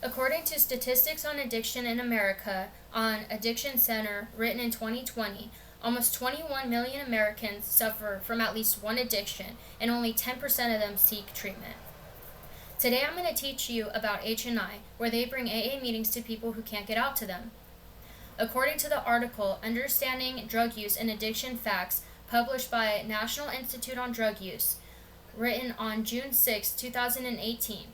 According to Statistics on Addiction in America on Addiction Center, written in 2020, almost 21 million Americans suffer from at least one addiction, and only 10% of them seek treatment. Today I'm going to teach you about H&I, where they bring AA meetings to people who can't get out to them. According to the article, Understanding Drug Use and Addiction Facts, published by National Institute on Drug Use, written on June 6, 2018,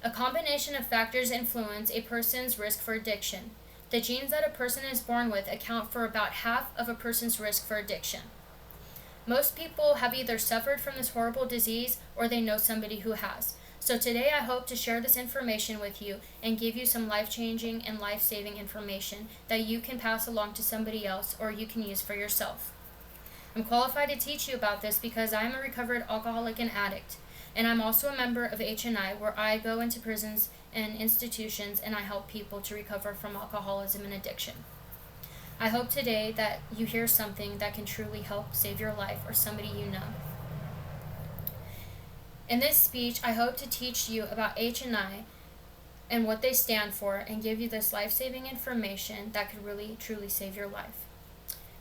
a combination of factors influence a person's risk for addiction. The genes that a person is born with account for about half of a person's risk for addiction. Most people have either suffered from this horrible disease or they know somebody who has. So today I hope to share this information with you and give you some life-changing and life-saving information that you can pass along to somebody else or you can use for yourself. I'm qualified to teach you about this because I'm a recovered alcoholic and addict, and I'm also a member of H&I, where I go into prisons and institutions and I help people to recover from alcoholism and addiction. I hope today that you hear something that can truly help save your life or somebody you know. In this speech, I hope to teach you about H&I and what they stand for and give you this life-saving information that could really, truly save your life.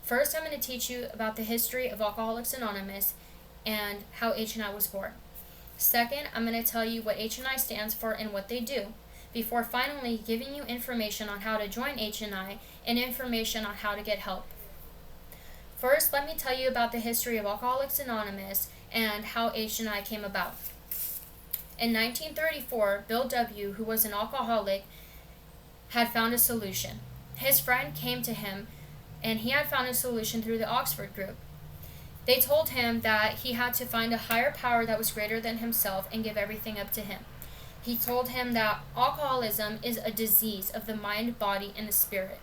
First, I'm going to teach you about the history of Alcoholics Anonymous and how H&I was born. Second, I'm going to tell you what H&I stands for and what they do, before finally giving you information on how to join H&I and information on how to get help. First, let me tell you about the history of Alcoholics Anonymous and how H&I came about. In 1934, Bill W., who was an alcoholic, had found a solution. His friend came to him and he had found a solution through the Oxford group. They told him that he had to find a higher power that was greater than himself and give everything up to him. He told him that alcoholism is a disease of the mind, body, and the spirit.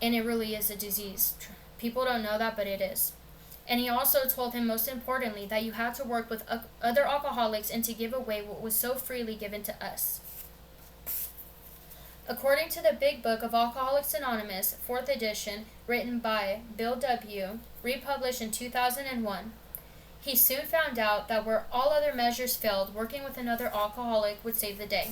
And it really is a disease. People don't know that, but it is. And he also told him, most importantly, that you had to work with other alcoholics and to give away what was so freely given to us. According to the Big Book of Alcoholics Anonymous, 4th edition, written by Bill W., republished in 2001, he soon found out that where all other measures failed, working with another alcoholic would save the day.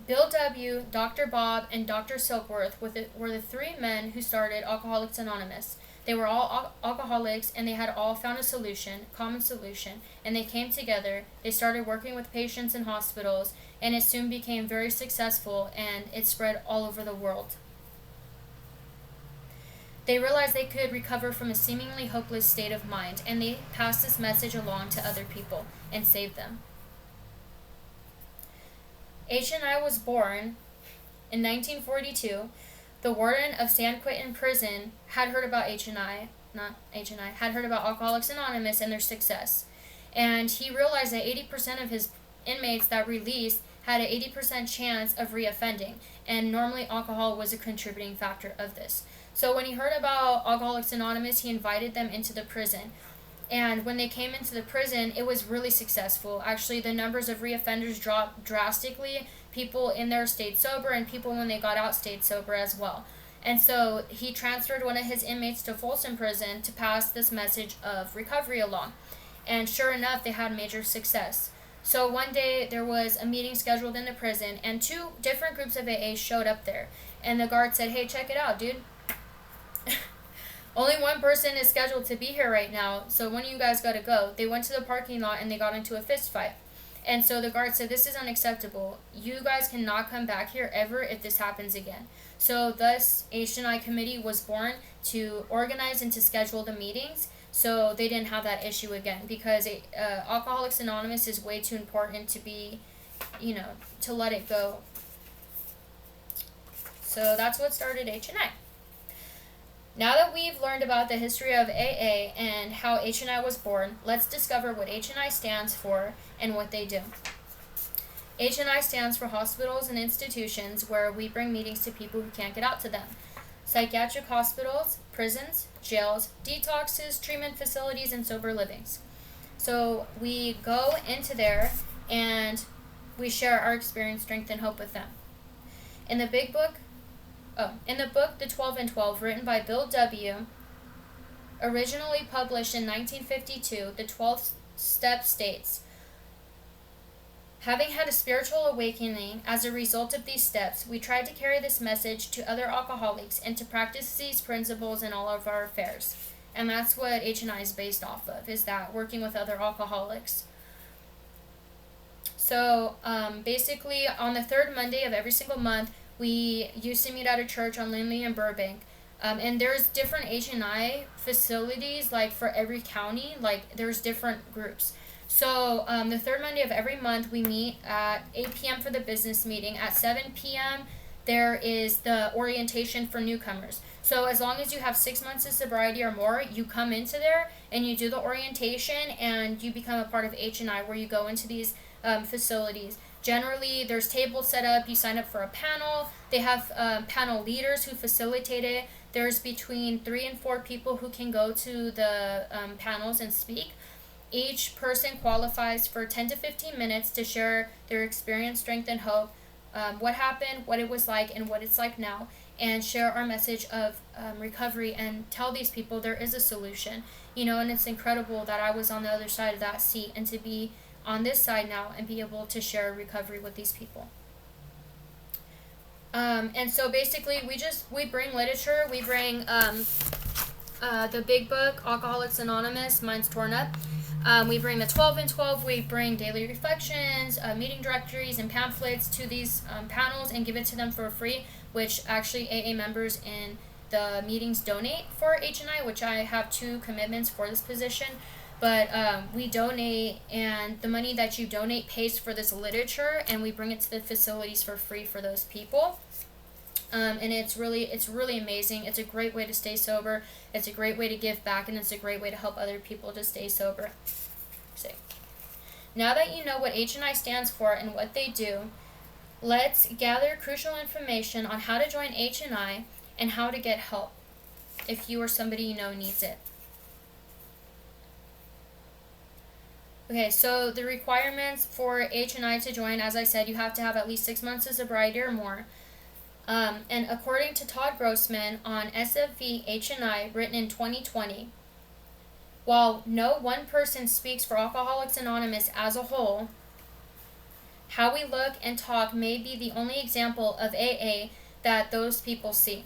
Bill W., Dr. Bob, and Dr. Silkworth were the three men who started Alcoholics Anonymous. They were all alcoholics, and they had all found a common solution, and they came together. They started working with patients in hospitals, and it soon became very successful, and it spread all over the world. They realized they could recover from a seemingly hopeless state of mind, and they passed this message along to other people and saved them. H&I was born in 1942. The warden of San Quentin prison had heard about had heard about Alcoholics Anonymous and their success. And he realized that 80% of his inmates that released had an 80% chance of reoffending. And normally alcohol was a contributing factor of this. So when he heard about Alcoholics Anonymous, he invited them into the prison. And when they came into the prison, it was really successful. Actually, the numbers of reoffenders dropped drastically. People in there stayed sober, and people when they got out stayed sober as well. And so he transferred one of his inmates to Folsom Prison to pass this message of recovery along. And sure enough, they had major success. So one day there was a meeting scheduled in the prison, and two different groups of AA showed up there. And the guard said, "Hey, check it out, dude. Only one person is scheduled to be here right now, so one of you guys got to go." They went to the parking lot and they got into a fist fight. And so the guard said, "This is unacceptable. You guys cannot come back here ever if this happens again." So thus, H&I Committee was born to organize and to schedule the meetings so they didn't have that issue again, because Alcoholics Anonymous is way too important to be, to let it go. So that's what started H&I. Now that we've learned about the history of AA and how H&I was born, let's discover what H&I stands for and what they do. H&I stands for Hospitals and Institutions, where we bring meetings to people who can't get out to them. Psychiatric hospitals, prisons, jails, detoxes, treatment facilities, and sober livings. So we go into there and we share our experience, strength, and hope with them. In the book, The 12 and 12, written by Bill W., originally published in 1952, the 12th step states, Having had a spiritual awakening as a result of these steps, we tried to carry this message to other alcoholics and to practice these principles in all of our affairs. And that's what H&I is based off of, is that working with other alcoholics. So basically, on the third Monday of every single month, we used to meet at a church on Lindley and Burbank. And there's different H&I facilities, like for every county, like there's different groups. So the third Monday of every month, we meet at 8 p.m. for the business meeting. At 7 p.m., there is the orientation for newcomers. So as long as you have 6 months of sobriety or more, you come into there and you do the orientation and you become a part of H&I, where you go into these facilities. Generally, there's tables set up. You sign up for a panel. They have panel leaders who facilitate it. There's between 3 and 4 people who can go to the panels and speak. Each person qualifies for 10 to 15 minutes to share their experience, strength, and hope, what happened, what it was like, and what it's like now, and share our message of recovery and tell these people there is a solution. And it's incredible that I was on the other side of that seat and to be on this side now and be able to share recovery with these people. And so basically we bring literature. We bring the big book, Alcoholics Anonymous, Mine's Torn Up. We bring the 12 and 12. We bring daily reflections, meeting directories, and pamphlets to these panels and give it to them for free, which actually AA members in the meetings donate for H&I, which I have 2 commitments for this position. But we donate, and the money that you donate pays for this literature, and we bring it to the facilities for free for those people. And it's really amazing. It's a great way to stay sober. It's a great way to give back, and it's a great way to help other people to stay sober. So, now that you know what H&I stands for and what they do, let's gather crucial information on how to join H&I and how to get help if you or somebody you know needs it. Okay, so the requirements for H&I to join, as I said, you have to have at least 6 months of sobriety or more. And according to Todd Grossman on SFV H&I, written in 2020, while no one person speaks for Alcoholics Anonymous as a whole, how we look and talk may be the only example of AA that those people see.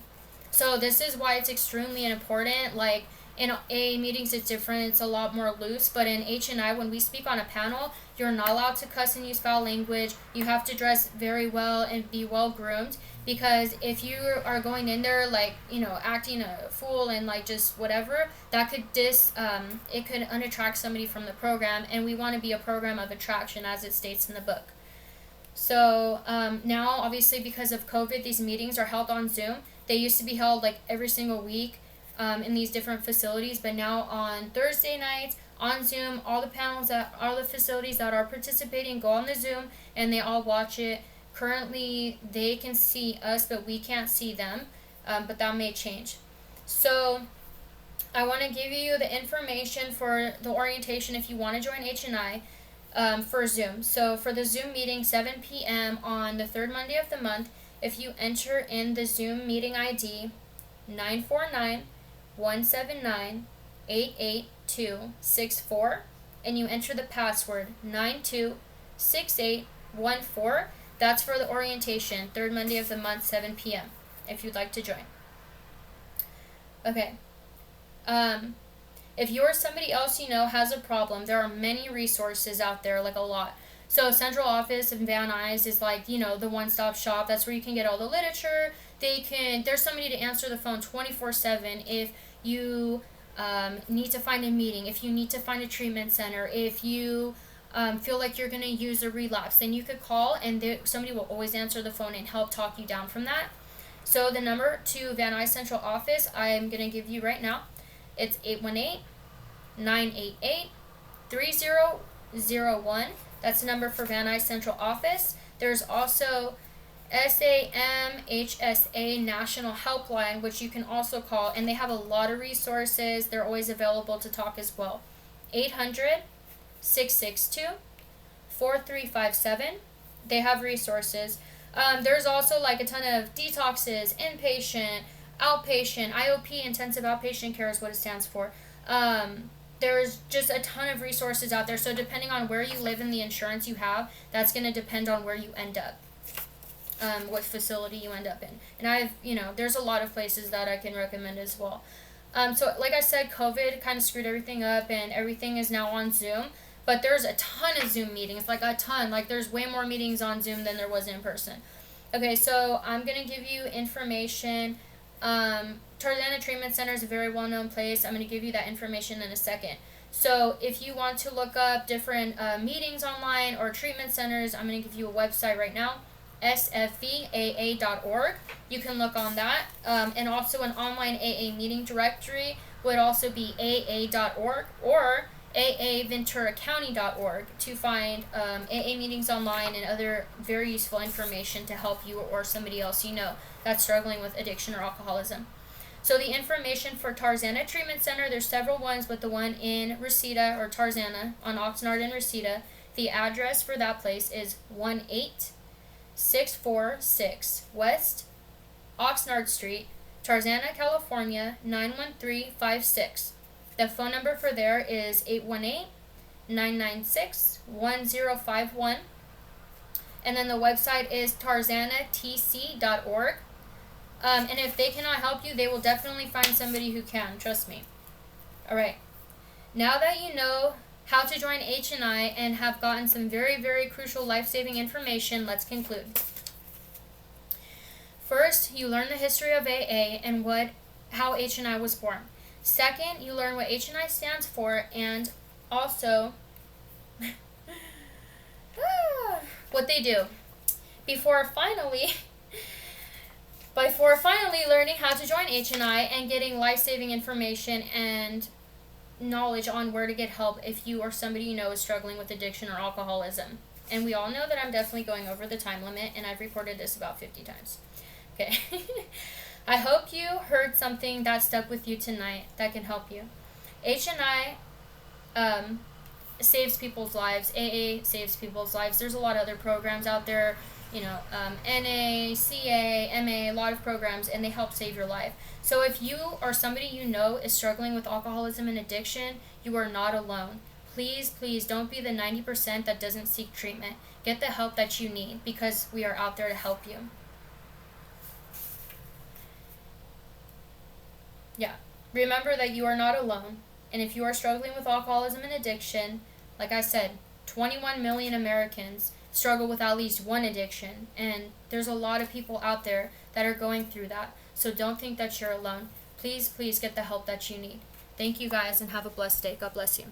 So this is why it's extremely important. Like, in AA meetings, it's different. It's a lot more loose. But in H&I, when we speak on a panel, you're not allowed to cuss and use foul language. You have to dress very well and be well groomed. Because if you are going in there, like, acting a fool and, like, just whatever, that could it could unattract somebody from the program. And we want to be a program of attraction, as it states in the book. So now, obviously, because of COVID, these meetings are held on Zoom. They used to be held, like, every single week. In these different facilities, but now on Thursday nights on Zoom, all the facilities that are participating go on the Zoom and they all watch it. Currently, they can see us, but we can't see them, but that may change. So I want to give you the information for the orientation if you want to join H&I for Zoom. So for the Zoom meeting, 7 p.m. on the third Monday of the month, if you enter in the Zoom meeting ID 949-179-88264 and you enter the password 926814, that's for the orientation, third Monday of the month, 7 p.m. if you'd like to join. Okay. If you or somebody else you know has a problem, there are many resources out there, like a lot. So Central Office in Van Nuys is like, the one-stop shop. That's where you can get all the literature. There's somebody to answer the phone 24/7 if you need to find a meeting, if you need to find a treatment center, if you feel like you're going to use a relapse, then you could call and somebody will always answer the phone and help talk you down from that. So the number to Van Nuys Central Office, I'm going to give you right now. It's 818-988-3001. That's the number for Van Nuys Central Office. There's also SAMHSA National Helpline, which you can also call, and they have a lot of resources. They're always available to talk as well. 800-662-4357. They have resources. There's also like a ton of detoxes, inpatient, outpatient, IOP, intensive outpatient care is what it stands for. there's just a ton of resources out there. So depending on where you live and the insurance you have, that's going to depend on where you end up, what facility you end up in. And there's a lot of places that I can recommend as well. So like I said, COVID kind of screwed everything up, and everything is now on Zoom. But there's a ton of Zoom meetings, like a ton. Like there's way more meetings on Zoom than there was in person. Okay, so I'm going to give you information. Tarzana Treatment Center is a very well-known place. I'm going to give you that information in a second. So if you want to look up different meetings online or treatment centers, I'm going to give you a website right now, sfeaa.org. You can look on that. And also an online AA meeting directory would also be aa.org or aaventuracounty.org to find AA meetings online and other very useful information to help you or somebody else you know that's struggling with addiction or alcoholism. So the information for Tarzana Treatment Center, there's several ones, but the one in Reseda, or Tarzana, on Oxnard and Reseda, the address for that place is 18646 West Oxnard Street, Tarzana, California, 91356. The phone number for there is 818-996-1051. And then the website is tarzanatc.org. And if they cannot help you, they will definitely find somebody who can. Trust me. All right. Now that you know how to join H&I and have gotten some very, very crucial life-saving information, let's conclude. First, you learn the history of AA and how H&I was born. Second, you learn what H&I stands for and also what they do. Before finally learning how to join H&I and getting life-saving information and knowledge on where to get help if you or somebody you know is struggling with addiction or alcoholism. And we all know that I'm definitely going over the time limit, and I've recorded this about 50 times. Okay. I hope you heard something that stuck with you tonight that can help you. H&I saves people's lives. AA saves people's lives. There's a lot of other programs out there, NA, CA, MA, a lot of programs, and they help save your life. So if you or somebody you know is struggling with alcoholism and addiction, you are not alone. Please, please don't be the 90% that doesn't seek treatment. Get the help that you need, because we are out there to help you. Yeah. Remember that you are not alone. And if you are struggling with alcoholism and addiction, like I said, 21 million Americans struggle with at least one addiction. And there's a lot of people out there that are going through that. So don't think that you're alone. Please, please get the help that you need. Thank you guys and have a blessed day. God bless you.